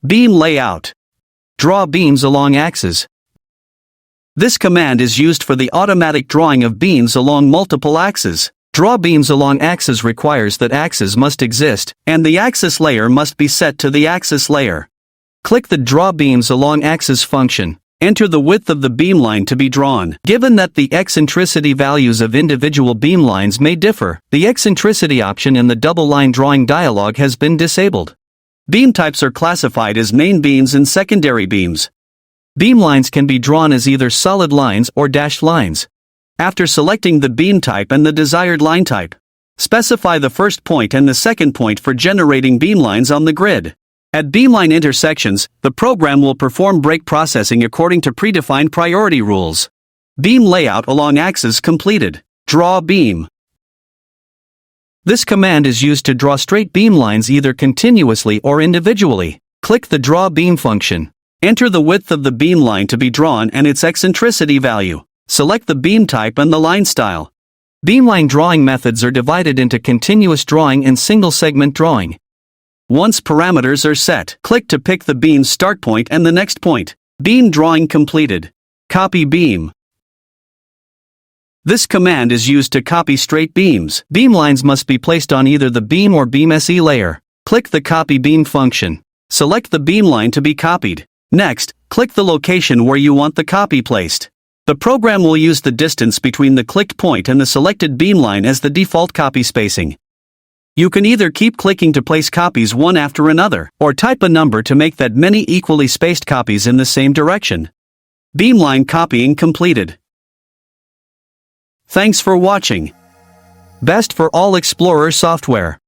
Beam layout. Draw beams along axes. This command is used for the automatic drawing of beams along multiple axes. Draw beams along axes requires that axes must exist, and the axis layer must be set to the axis layer. Click the Draw Beams Along Axis function. Enter the width of the beam line to be drawn. Given that the eccentricity values of individual beam lines may differ, the eccentricity option in the double line drawing dialog has been disabled. Beam types are classified as main beams and secondary beams. Beam lines can be drawn as either solid lines or dashed lines. After selecting the beam type and the desired line type, specify the first point and the second point for generating beam lines on the grid. At beamline intersections, the program will perform break processing according to predefined priority rules. Beam layout along axis completed. Draw beam. This command is used to draw straight beam lines either continuously or individually. Click the Draw Beam function. Enter the width of the beam line to be drawn and its eccentricity value. Select the beam type and the line style. Beamline drawing methods are divided into continuous drawing and single segment drawing. Once parameters are set, click to pick the beam's start point and the next point. Beam drawing completed. Copy beam. This command is used to copy straight beams. Beam lines must be placed on either the beam or beam SE layer. Click the Copy Beam function. Select the beam line to be copied. Next, click the location where you want the copy placed. The program will use the distance between the clicked point and the selected beam line as the default copy spacing. You can either keep clicking to place copies one after another, or type a number to make that many equally spaced copies in the same direction. Beamline copying completed. Thanks for watching. Best for all Explorer software.